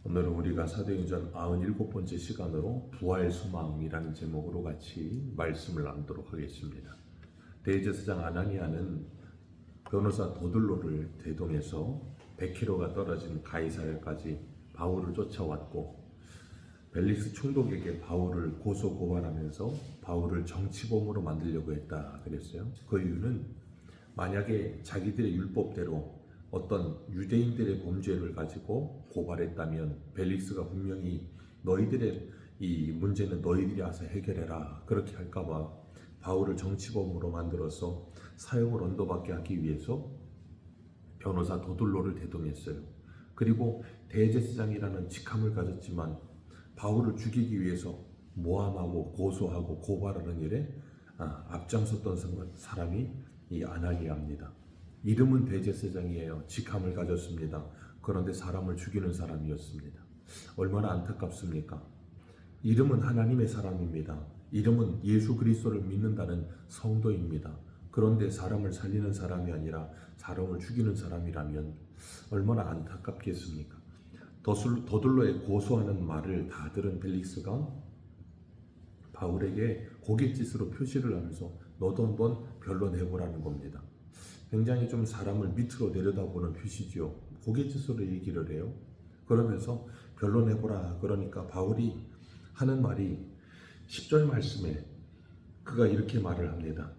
오늘은 우리가 사도행전 97번째 시간으로 부활 소망이라는 제목으로 같이 말씀을 나누도록 하겠습니다. 대제사장 아나니아는 변호사 도들로를 대동해서 100km가 떨어진 가이사랴까지 바울을 쫓아왔고, 벨릭스 총독에게 바울을 고소 고발하면서 바울을 정치범으로 만들려고 했다 그랬어요. 그 이유는 만약에 자기들의 율법대로 어떤 유대인들의 범죄를 가지고 고발했다면 벨릭스가 분명히 너희들의 이 문제는 너희들이 와서 해결해라 그렇게 할까봐 바울을 정치범으로 만들어서 사형을 언도받게 하기 위해서 변호사 도들로를 대동했어요. 그리고 대제사장이라는 직함을 가졌지만 바울을 죽이기 위해서 모함하고 고소하고 고발하는 일에 앞장섰던 사람이 이 아나니아입니다. 이름은 대제사장이에요. 직함을 가졌습니다. 그런데 사람을 죽이는 사람이었습니다. 얼마나 안타깝습니까? 이름은 하나님의 사람입니다. 이름은 예수 그리스도를 믿는다는 성도입니다. 그런데 사람을 살리는 사람이 아니라 사람을 죽이는 사람이라면 얼마나 안타깝겠습니까? 더들로의 고소하는 말을 다 들은 벨릭스가 바울에게 고갯짓으로 표시를 하면서 너도 한번 변론해보라는 겁니다. 굉장히 좀 사람을 밑으로 내려다보는 표시죠. 고갯짓으로 얘기를 해요. 그러면서 변론해보라. 그러니까 바울이 하는 말이 10절 말씀에 그가 이렇게 말을 합니다.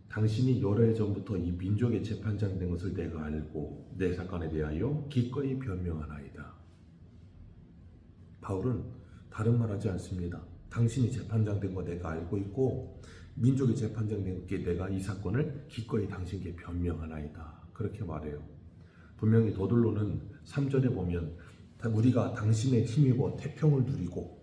당신이 여러 해 전부터 이 민족의 재판장 된 것을 내가 알고 내 사건에 대하여 기꺼이 변명하나이다. 바울은 다른 말 하지 않습니다. 당신이 재판장 된 거 내가 알고 있고 민족의 재판장 된 게 내가 이 사건을 기꺼이 당신께 변명하나이다. 그렇게 말해요. 분명히 도들로는 3절에 보면 우리가 당신의 힘입어 태평을 누리고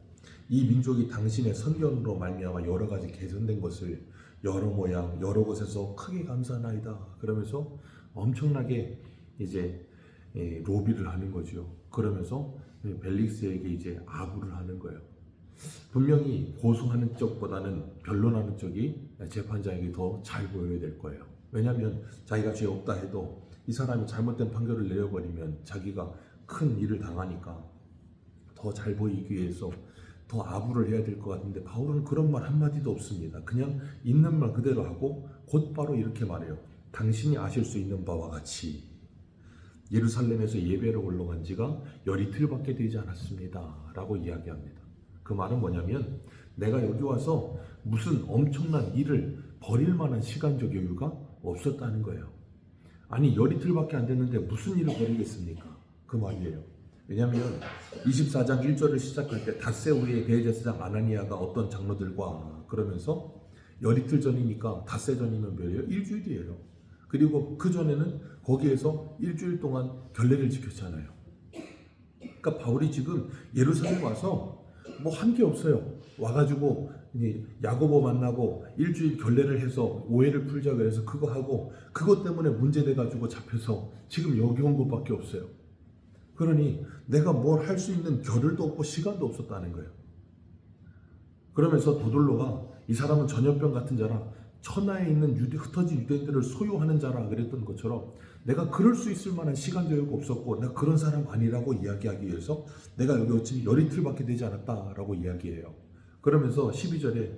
이 민족이 당신의 선견으로 말미암아 여러 가지 개선된 것을 여러 모양 여러 곳에서 크게 감사하나이다. 그러면서 엄청나게 이제 로비를 하는 거죠. 그러면서 벨릭스에게 이제 아부를 하는 거예요. 분명히 고소하는 쪽보다는 변론하는 쪽이 재판장에게 더 잘 보여야 될 거예요. 왜냐하면 자기가 죄 없다 해도 이 사람이 잘못된 판결을 내려버리면 자기가 큰 일을 당하니까 더 잘 보이기 위해서 더 아부를 해야 될 것 같은데 바울은 그런 말 한마디도 없습니다. 그냥 있는 말 그대로 하고 곧바로 이렇게 말해요. 당신이 아실 수 있는 바와 같이 예루살렘에서 예배를 올라간 지가 열이틀밖에 되지 않았습니다 라고 이야기합니다. 그 말은 뭐냐면 내가 여기 와서 무슨 엄청난 일을 벌일 만한 시간적 여유가 없었다는 거예요. 아니 열이틀밖에 안 됐는데 무슨 일을 벌이겠습니까? 그 말이에요. 왜냐하면 24장 1절을 시작할 때 닷새 후에 대제사장 아나니아가 어떤 장로들과 그러면서 열이틀 전이니까 닷새 전이면 몇이에요? 일주일이에요. 그리고 그 전에는 거기에서 일주일 동안 결례를 지켰잖아요. 그러니까 바울이 지금 예루살렘 와서 뭐 한 게 없어요. 와가지고 야고보 만나고 일주일 결례를 해서 오해를 풀자 그래서 그거 하고 그것 때문에 문제돼가지고 잡혀서 지금 여기 온 것밖에 없어요. 그러니 내가 뭘 할 수 있는 겨를도 없고 시간도 없었다는 거예요. 그러면서 도들로가 이 사람은 전염병 같은 자라 천하에 있는 흩어진 유대인들을 소유하는 자라 그랬던 것처럼 내가 그럴 수 있을 만한 시간 여유가 없었고 내가 그런 사람 아니라고 이야기하기 위해서 내가 여기 어찌 열이틀밖에 되지 않았다라고 이야기해요. 그러면서 12절에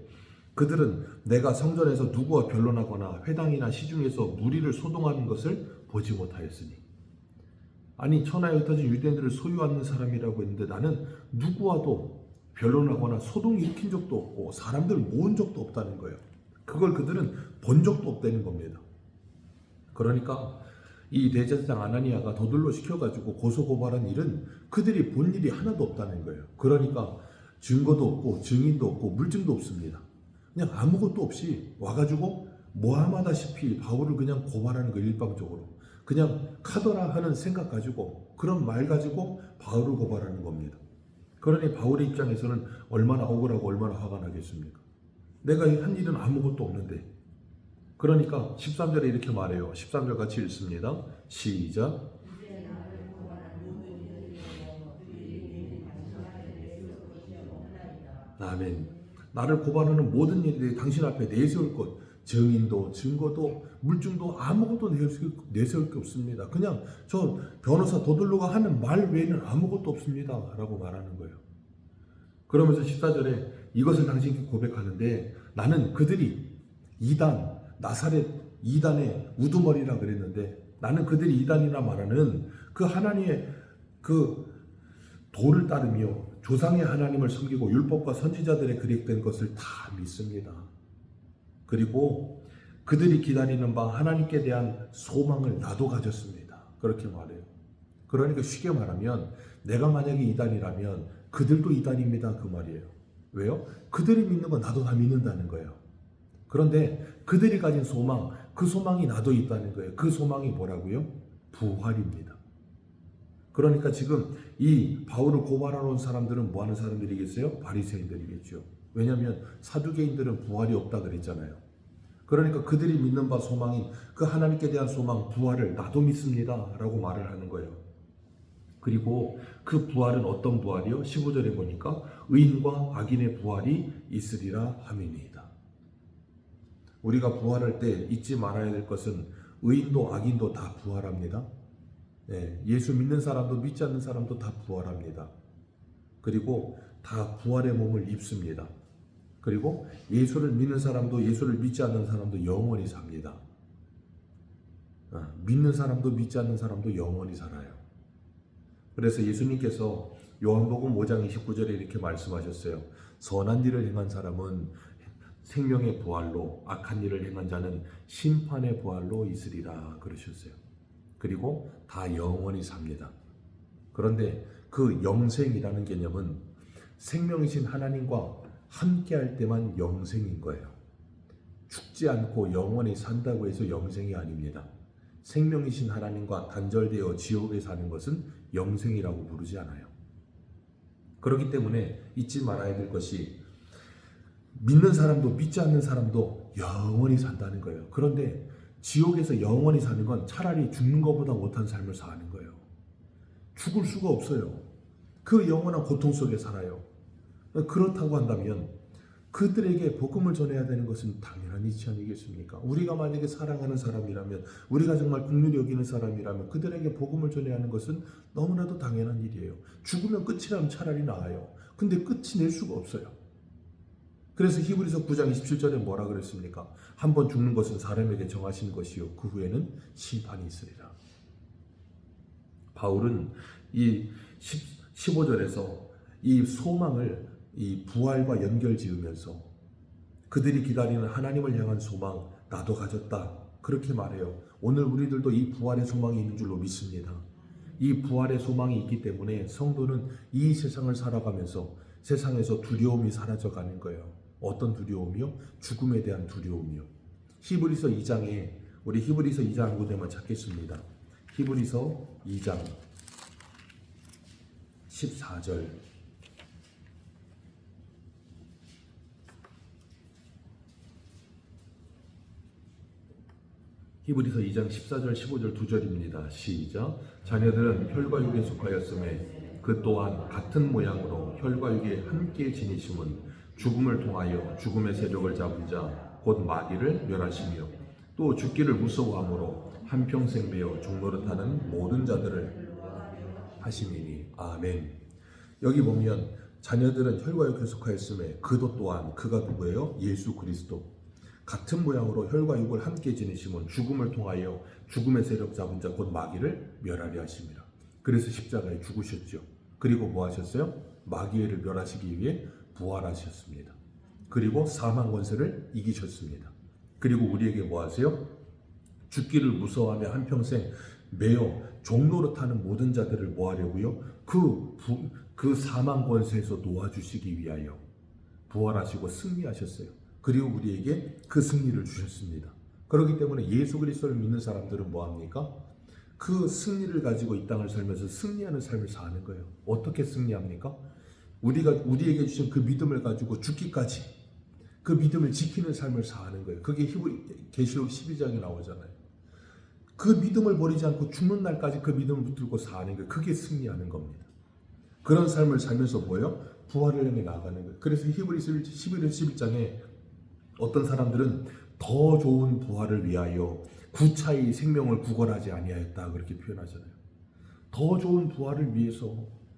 그들은 내가 성전에서 누구와 변론하거나 회당이나 시중에서 무리를 소동하는 것을 보지 못하였으니 아니 천하에 흩어진 유대인들을 소유하는 사람이라고 했는데 나는 누구와도 변론하거나 소동 일으킨 적도 없고 사람들 모은 적도 없다는 거예요. 그걸 그들은 본 적도 없다는 겁니다. 그러니까 이 대제사장 아나니아가 도들로 시켜가지고 고소고발한 일은 그들이 본 일이 하나도 없다는 거예요. 그러니까 증거도 없고 증인도 없고 물증도 없습니다. 그냥 아무것도 없이 와가지고 모함하다시피 바울을 그냥 고발하는 거 일방적으로 그냥 카더라 하는 생각 가지고 그런 말 가지고 바울을 고발하는 겁니다. 그러니 바울의 입장에서는 얼마나 억울하고 얼마나 화가 나겠습니까? 내가 한 일은 아무것도 없는데. 그러니까 13절에 이렇게 말해요. 13절 같이 읽습니다. 시작. 아멘. 나를 고발하는 모든 일들이 당신 앞에 내세울 것. 증인도 증거도 물증도 아무것도 내세울 게 없습니다. 그냥 저 변호사 도들로가 하는 말 외에는 아무것도 없습니다 라고 말하는 거예요. 그러면서 14절에 이것을 당신께 고백하는데 나는 그들이 이단 나사렛 이단의 우두머리라 그랬는데 나는 그들이 이단이라 말하는 그 하나님의 그 도를 따르며 조상의 하나님을 섬기고 율법과 선지자들의 기록된 것을 다 믿습니다. 그리고 그들이 기다리는 바 하나님께 대한 소망을 나도 가졌습니다. 그렇게 말해요. 그러니까 쉽게 말하면 내가 만약에 이단이라면 그들도 이단입니다. 그 말이에요. 왜요? 그들이 믿는 건 나도 다 믿는다는 거예요. 그런데 그들이 가진 소망, 그 소망이 나도 있다는 거예요. 그 소망이 뭐라고요? 부활입니다. 그러니까 지금 이 바울을 고발하러 온 사람들은 뭐 하는 사람들이겠어요? 바리새인들이겠죠. 왜냐하면 사두개인들은 부활이 없다 그랬잖아요. 그러니까 그들이 믿는 바 소망인 그 하나님께 대한 소망, 부활을 나도 믿습니다 라고 말을 하는 거예요. 그리고 그 부활은 어떤 부활이요? 15절에 보니까 의인과 악인의 부활이 있으리라 함이니이다. 우리가 부활할 때 잊지 말아야 될 것은 의인도 악인도 다 부활합니다. 네, 예수 믿는 사람도 믿지 않는 사람도 다 부활합니다. 그리고 다 부활의 몸을 입습니다. 그리고 예수를 믿는 사람도 예수를 믿지 않는 사람도 영원히 삽니다. 믿는 사람도 믿지 않는 사람도 영원히 살아요. 그래서 예수님께서 요한복음 5장 29절에 이렇게 말씀하셨어요. 선한 일을 행한 사람은 생명의 부활로, 악한 일을 행한 자는 심판의 부활로 있으리라 그러셨어요. 그리고 다 영원히 삽니다. 그런데 그 영생이라는 개념은 생명이신 하나님과 함께할 때만 영생인 거예요. 죽지 않고 영원히 산다고 해서 영생이 아닙니다. 생명이신 하나님과 단절되어 지옥에 사는 것은 영생이라고 부르지 않아요. 그렇기 때문에 잊지 말아야 될 것이 믿는 사람도 믿지 않는 사람도 영원히 산다는 거예요. 그런데 지옥에서 영원히 사는 건 차라리 죽는 것보다 못한 삶을 사는 거예요. 죽을 수가 없어요. 그 영원한 고통 속에 살아요. 그렇다고 한다면 그들에게 복음을 전해야 되는 것은 당연한 이치 아니겠습니까? 우리가 만약에 사랑하는 사람이라면, 우리가 정말 긍휼히 여기는 사람이라면 그들에게 복음을 전해야 하는 것은 너무나도 당연한 일이에요. 죽으면 끝이라면 차라리 나아요. 근데 끝이 낼 수가 없어요. 그래서 히브리서 9장 27절에 뭐라 그랬습니까? 한번 죽는 것은 사람에게 정하신 것이요 그 후에는 심판이 있으리라. 바울은 이 15절에서 이 소망을 이 부활과 연결 지으면서 그들이 기다리는 하나님을 향한 소망 나도 가졌다 그렇게 말해요. 오늘 우리들도 이 부활의 소망이 있는 줄로 믿습니다. 이 부활의 소망이 있기 때문에 성도는 이 세상을 살아가면서 세상에서 두려움이 사라져가는 거예요. 어떤 두려움이요? 죽음에 대한 두려움이요. 히브리서 2장에 우리 히브리서 2장 한 구절만 찾겠습니다. 히브리서 2장 14절 히브리서 2장 14절 15절 2절입니다. 시작. 자녀들은 혈과 육에 속하였음에 그 또한 같은 모양으로 혈과 육에 함께 지니심은 죽음을 통하여 죽음의 세력을 잡은 자 곧 마귀를 멸하시며 또 죽기를 무서워함으로 한평생 매어 종노릇하는 모든 자들을 하심이니. 아멘. 여기 보면 자녀들은 혈과 육에 속하였음에 그도 또한 그가 누구예요? 예수 그리스도. 같은 모양으로 혈과 육을 함께 지니심은 죽음을 통하여 죽음의 세력 잡은 자 곧 마귀를 멸하려 하심이라. 그래서 십자가에 죽으셨죠. 그리고 뭐 하셨어요? 마귀를 멸하시기 위해 부활하셨습니다. 그리고 사망 권세를 이기셨습니다. 그리고 우리에게 뭐 하세요? 죽기를 무서워하며 한평생 매어 종노릇하는 모든 자들을 뭐 하려고요? 그 사망 권세에서 놓아주시기 위하여 부활하시고 승리하셨어요. 그리고 우리에게 그 승리를 주셨습니다. 그렇기 때문에 예수 그리스도를 믿는 사람들은 뭐합니까? 그 승리를 가지고 이 땅을 살면서 승리하는 삶을 사는 거예요. 어떻게 승리합니까? 우리에게 주신 그 믿음을 가지고 죽기까지 그 믿음을 지키는 삶을 사는 거예요. 그게 계시록 12장에 나오잖아요. 그 믿음을 버리지 않고 죽는 날까지 그 믿음을 붙들고 사는 거예요. 그게 승리하는 겁니다. 그런 삶을 살면서 뭐예요? 부활을 향해 나아가는 거예요. 그래서 히브리서 11장 11장에 어떤 사람들은 더 좋은 부활을 위하여 구차히 생명을 구걸하지 아니하였다 그렇게 표현하잖아요. 더 좋은 부활을 위해서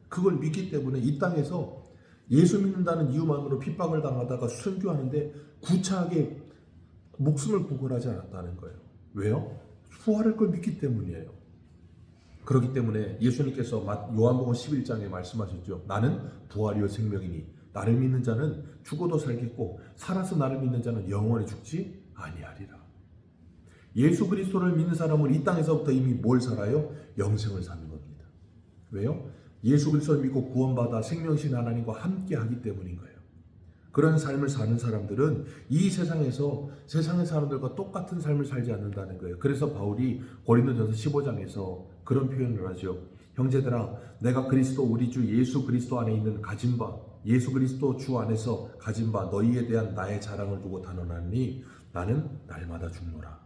그걸 믿기 때문에 이 땅에서 예수 믿는다는 이유만으로 핍박을 당하다가 순교하는데 구차하게 목숨을 구걸하지 않았다는 거예요. 왜요? 부활을 걸 믿기 때문이에요. 그렇기 때문에 예수님께서 요한복음 11장에 말씀하셨죠. 나는 부활이요 생명이니 나를 믿는 자는 죽어도 살겠고 살아서 나를 믿는 자는 영원히 죽지 아니하리라. 예수 그리스도를 믿는 사람은 이 땅에서부터 이미 뭘 살아요? 영생을 사는 겁니다. 왜요? 예수 그리스도를 믿고 구원받아 생명신 하나님과 함께 하기 때문인 거예요. 그런 삶을 사는 사람들은 이 세상에서 세상의 사람들과 똑같은 삶을 살지 않는다는 거예요. 그래서 바울이 고린도전서 15장에서 그런 표현을 하죠. 형제들아, 내가 그리스도 우리 주 예수 그리스도 안에 있는 가진 바, 예수 그리스도 주 안에서 가진 바 너희에 대한 나의 자랑을 두고 단언하니 나는 날마다 죽노라.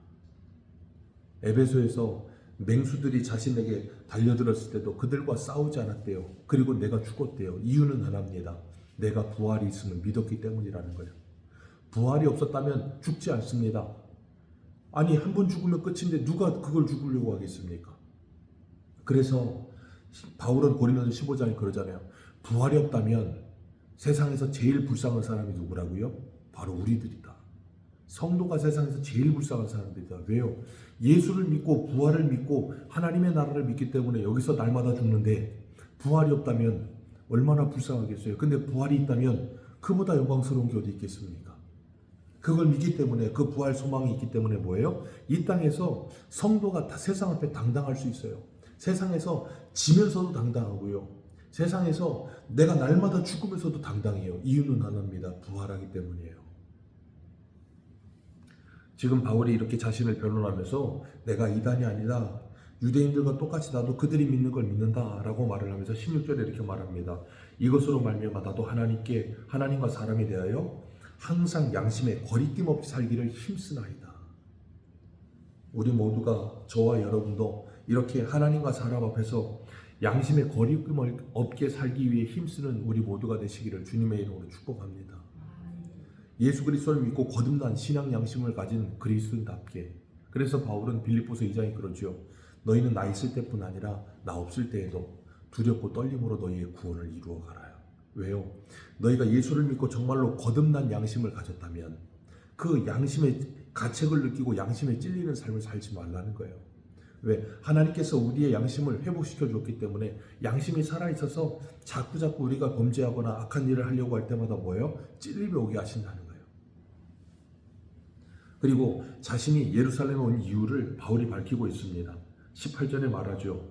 에베소에서 맹수들이 자신에게 달려들었을 때도 그들과 싸우지 않았대요. 그리고 내가 죽었대요. 이유는 하나입니다. 내가 부활이 있음을 믿었기 때문이라는 거예요. 부활이 없었다면 죽지 않습니다. 아니, 한 번 죽으면 끝인데 누가 그걸 죽으려고 하겠습니까? 그래서 바울은 고린도서 15장에 그러잖아요. 부활이 없다면 세상에서 제일 불쌍한 사람이 누구라고요? 바로 우리들이다. 성도가 세상에서 제일 불쌍한 사람들이다. 왜요? 예수를 믿고 부활을 믿고 하나님의 나라를 믿기 때문에 여기서 날마다 죽는데 부활이 없다면 얼마나 불쌍하겠어요. 근데 부활이 있다면 그보다 영광스러운 게 어디 있겠습니까? 그걸 믿기 때문에 그 부활 소망이 있기 때문에 뭐예요? 이 땅에서 성도가 다 세상 앞에 당당할 수 있어요. 세상에서 지면서도 당당하고요. 세상에서 내가 날마다 죽으면서도 당당해요. 이유는 하나입니다. 부활하기 때문이에요. 지금 바울이 이렇게 자신을 변론하면서 내가 이단이 아니다. 유대인들과 똑같이 나도 그들이 믿는 걸 믿는다 라고 말을 하면서 16절에 이렇게 말합니다. 이것으로 말미암아 나도 하나님과 사람에 대하여 항상 양심에 거리낌 없이 살기를 힘쓰나이다. 우리 모두가 저와 여러분도 이렇게 하나님과 사람 앞에서 양심에 거리낌 없게 살기 위해 힘쓰는 우리 모두가 되시기를 주님의 이름으로 축복합니다. 예수 그리스도를 믿고 거듭난 신앙 양심을 가진 그리스도인답게. 그래서 바울은 빌립보서 2장에 그러죠. 너희는 나 있을 때뿐 아니라 나 없을 때에도 두렵고 떨림으로 너희의 구원을 이루어 가라요. 왜요? 너희가 예수를 믿고 정말로 거듭난 양심을 가졌다면 그 양심의 가책을 느끼고 양심에 찔리는 삶을 살지 말라는 거예요. 왜? 하나님께서 우리의 양심을 회복시켜 줬기 때문에 양심이 살아있어서 자꾸 우리가 범죄하거나 악한 일을 하려고 할 때마다 뭐예요? 찔림이 오게 하신다는 거예요. 그리고 자신이 예루살렘에 온 이유를 바울이 밝히고 있습니다. 18절에 말하죠.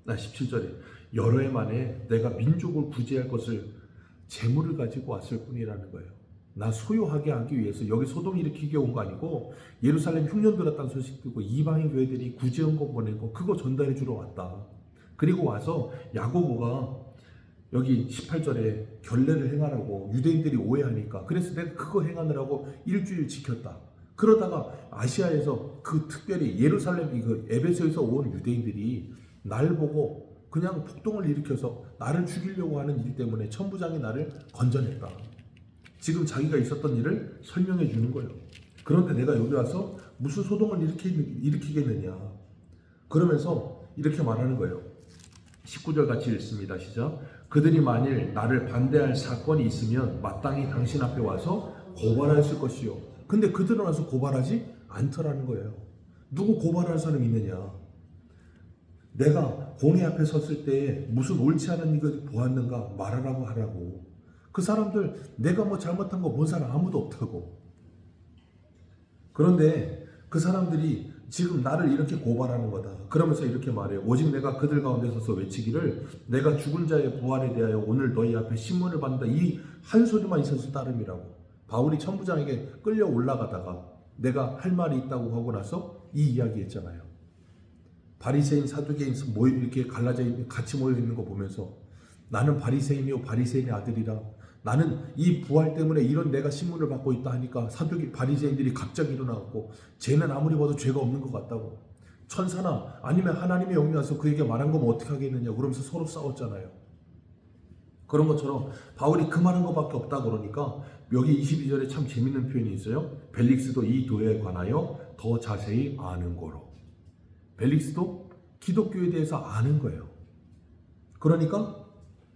17절에 여러 해 만에 내가 민족을 구제할 것을 재물을 가지고 왔을 뿐이라는 거예요. 나 소유하게 하기 위해서 여기 소동 일으키게 온 거 아니고 예루살렘 흉년 들었다는 소식 듣고 이방인 교회들이 구제헌금 보낸 거 그거 전달해 주러 왔다. 그리고 와서 야고보가 여기 18절에 결례를 행하라고 유대인들이 오해하니까 그래서 내가 그거 행하느라고 일주일 지켰다. 그러다가 아시아에서 특별히 예루살렘 에베소에서 온 유대인들이 날 보고 그냥 폭동을 일으켜서 나를 죽이려고 하는 일 때문에 천부장이 나를 건져냈다. 지금 자기가 있었던 일을 설명해 주는 거예요. 그런데 내가 여기 와서 무슨 소동을 일으키겠느냐. 그러면서 이렇게 말하는 거예요. 19절 같이 읽습니다. 시작. 그들이 만일 나를 반대할 사건이 있으면 마땅히 당신 앞에 와서 고발했을 것이요. 근데 그들은 와서 고발하지 않더라는 거예요. 누구 고발할 사람이 있느냐. 내가 공회 앞에 섰을 때 무슨 옳지 않은 일을 보았는가 말하라고 하라고. 그 사람들 내가 뭐 잘못한 거 본 사람 아무도 없다고. 그런데 그 사람들이 지금 나를 이렇게 고발하는 거다. 그러면서 이렇게 말해요. 오직 내가 그들 가운데 서서 외치기를 내가 죽은 자의 부활에 대하여 오늘 너희 앞에 신문을 받는다. 이 한 소리만 있었을 따름이라고. 바울이 천부장에게 끌려 올라가다가 내가 할 말이 있다고 하고 나서 이 이야기 했잖아요. 바리새인 사두개인 이렇게 갈라져 있는 같이 모여 있는 거 보면서 나는 바리새인이요 바리새인의 아들이라. 나는 이 부활 때문에 이런 내가 신문을 받고 있다 하니까 바리새인들이 갑자기 일어나고 쟤는 아무리 봐도 죄가 없는 것 같다고. 천사나 아니면 하나님의 영이 와서 그에게 말한 거면 어떻게 하겠느냐 그러면서 서로 싸웠잖아요. 그런 것처럼 바울이 그 말한 것밖에 없다 그러니까 여기 22절에 참 재밌는 표현이 있어요. 벨릭스도 이 도에 관하여 더 자세히 아는 거로. 벨릭스도 기독교에 대해서 아는 거예요. 그러니까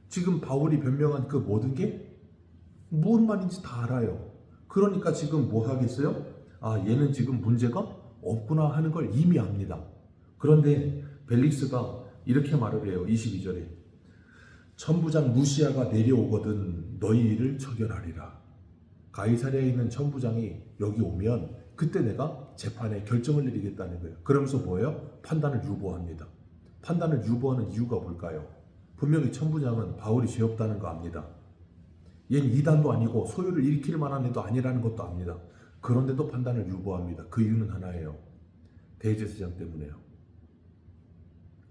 지금 바울이 변명한 그 모든 게 뭔 말인지 다 알아요. 그러니까 지금 뭐 하겠어요? 아, 얘는 지금 문제가 없구나 하는 걸 이미 압니다. 그런데 벨릭스가 이렇게 말을 해요. 22절에 천부장 루시아가 내려오거든 너희 일을 처결하리라. 가이사랴에 있는 천부장이 여기 오면 그때 내가 재판에 결정을 내리겠다는 거예요. 그러면서 뭐예요? 판단을 유보합니다. 판단을 유보하는 이유가 뭘까요? 분명히 천부장은 바울이 죄 없다는 거 압니다. 얘는 이단도 아니고 소유를 일으킬 만한 애도 아니라는 것도 압니다. 그런데도 판단을 유보합니다. 그 이유는 하나예요. 대제사장 때문에요.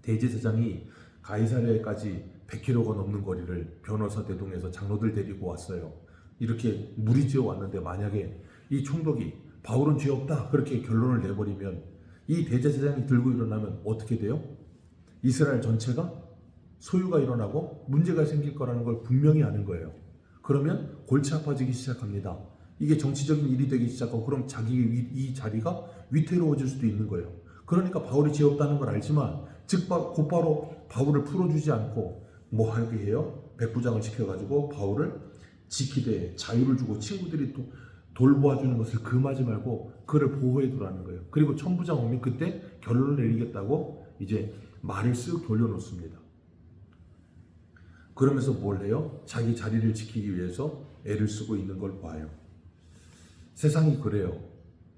대제사장이 가이사랴에까지 100km가 넘는 거리를 변호사 대동해서 장로들 데리고 왔어요. 이렇게 무리지어 왔는데 만약에 이 총독이 바울은 죄 없다 그렇게 결론을 내버리면 이 대제사장이 들고 일어나면 어떻게 돼요? 이스라엘 전체가 소유가 일어나고 문제가 생길 거라는 걸 분명히 아는 거예요. 그러면 골치 아파지기 시작합니다. 이게 정치적인 일이 되기 시작하고 그럼 자기 이 자리가 위태로워질 수도 있는 거예요. 그러니까 바울이 죄 없다는 걸 알지만 곧바로 바울을 풀어주지 않고 뭐 하게 해요? 백부장을 시켜가지고 바울을 지키되 자유를 주고 친구들이 또 돌보아주는 것을 금하지 말고 그를 보호해 두라는 거예요. 그리고 천부장 오면 그때 결론을 내리겠다고 이제 말을 쓱 돌려놓습니다. 그러면서 뭘 해요? 자기 자리를 지키기 위해서 애를 쓰고 있는 걸 봐요. 세상이 그래요.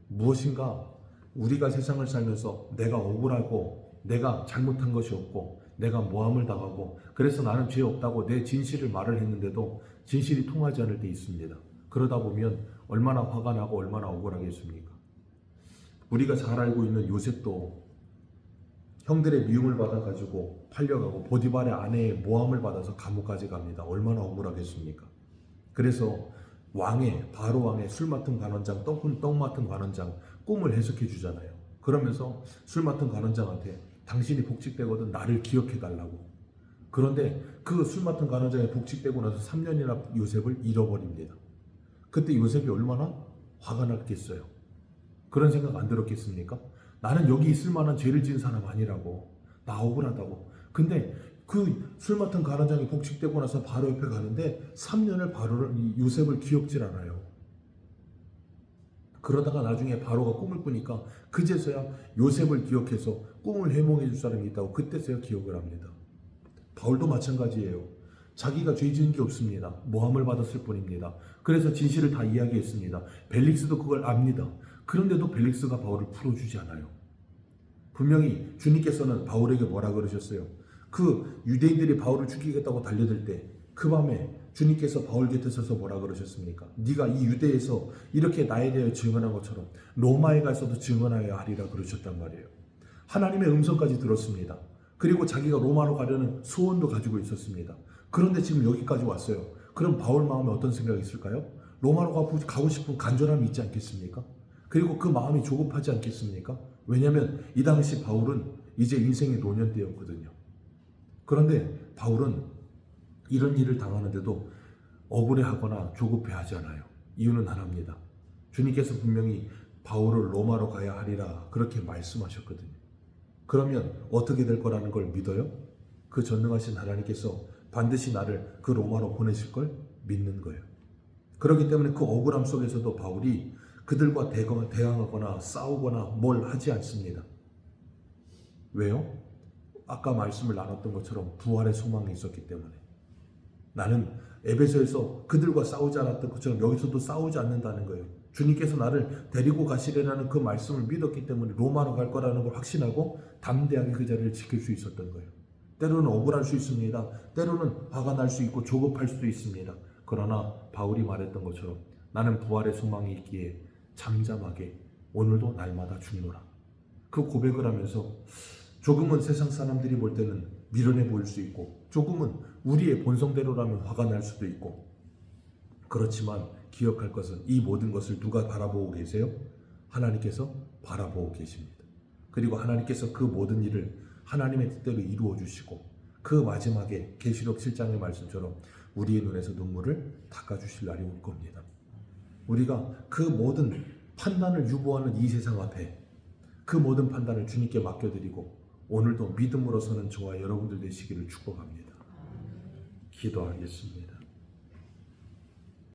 무엇인가 우리가 세상을 살면서 내가 억울하고 내가 잘못한 것이 없고 내가 모함을 당하고 그래서 나는 죄 없다고 내 진실을 말을 했는데도 진실이 통하지 않을 때 있습니다. 그러다 보면 얼마나 화가 나고 얼마나 억울하겠습니까? 우리가 잘 알고 있는 요셉도 형들의 미움을 받아가지고 팔려가고 보디발의 아내의 모함을 받아서 감옥까지 갑니다. 얼마나 억울하겠습니까? 그래서 바로 왕의 술 맡은 관원장, 떡 맡은 관원장 꿈을 해석해 주잖아요. 그러면서 술 맡은 관원장한테 당신이 복직되거든 나를 기억해 달라고. 그런데 그 술 맡은 관원장이 복직되고 나서 3년이나 요셉을 잃어버립니다. 그때 요셉이 얼마나 화가 났겠어요. 그런 생각 안 들었겠습니까? 나는 여기 있을 만한 죄를 지은 사람 아니라고. 나 억울하다고. 근데 그 술 맡은 관원장이 복직되고 나서 바로 옆에 가는데 3년을 요셉을 기억질 않아요. 그러다가 나중에 바로가 꿈을 꾸니까 그제서야 요셉을 기억해서 꿈을 해몽해 줄 사람이 있다고 그때서야 기억을 합니다. 바울도 마찬가지예요. 자기가 죄 지은 게 없습니다. 모함을 받았을 뿐입니다. 그래서 진실을 다 이야기했습니다. 벨릭스도 그걸 압니다. 그런데도 벨릭스가 바울을 풀어주지 않아요. 분명히 주님께서는 바울에게 뭐라 그러셨어요? 그 유대인들이 바울을 죽이겠다고 달려들 때 그 밤에 주님께서 바울 곁에 서서 뭐라 그러셨습니까? 네가 이 유대에서 이렇게 나에 대해 증언한 것처럼 로마에 가서도 증언하여야 하리라 그러셨단 말이에요. 하나님의 음성까지 들었습니다. 그리고 자기가 로마로 가려는 소원도 가지고 있었습니다. 그런데 지금 여기까지 왔어요. 그럼 바울 마음에 어떤 생각이 있을까요? 로마로 가고 싶은 간절함이 있지 않겠습니까? 그리고 그 마음이 조급하지 않겠습니까? 왜냐하면 이 당시 바울은 이제 인생의 노년대였거든요. 그런데 바울은 이런 일을 당하는데도 억울해하거나 조급해하지 않아요. 이유는 하나입니다. 주님께서 분명히 바울을 로마로 가야 하리라 그렇게 말씀하셨거든요. 그러면 어떻게 될 거라는 걸 믿어요? 그 전능하신 하나님께서 반드시 나를 그 로마로 보내실 걸 믿는 거예요. 그렇기 때문에 그 억울함 속에서도 바울이 그들과 대항하거나 싸우거나 뭘 하지 않습니다. 왜요? 아까 말씀을 나눴던 것처럼 부활의 소망이 있었기 때문에. 나는 에베소에서 그들과 싸우지 않았던 것처럼 여기서도 싸우지 않는다는 거예요. 주님께서 나를 데리고 가시리라는 그 말씀을 믿었기 때문에 로마로 갈 거라는 걸 확신하고 담대하게 그 자리를 지킬 수 있었던 거예요. 때로는 억울할 수 있습니다. 때로는 화가 날 수 있고 조급할 수도 있습니다. 그러나 바울이 말했던 것처럼 나는 부활의 소망이 있기에 잠잠하게 오늘도 날마다 죽노라. 그 고백을 하면서 조금은 세상 사람들이 볼 때는 미련해 보일 수 있고 조금은 우리의 본성대로라면 화가 날 수도 있고 그렇지만 기억할 것은 이 모든 것을 누가 바라보고 계세요? 하나님께서 바라보고 계십니다. 그리고 하나님께서 그 모든 일을 하나님의 뜻대로 이루어 주시고 그 마지막에 계시록 7장의 말씀처럼 우리의 눈에서 눈물을 닦아주실 날이 올 겁니다. 우리가 그 모든 판단을 유보하는 이 세상 앞에 그 모든 판단을 주님께 맡겨드리고 오늘도 믿음으로 서는 저와 여러분들 되시기를 축복합니다. 기도하겠습니다.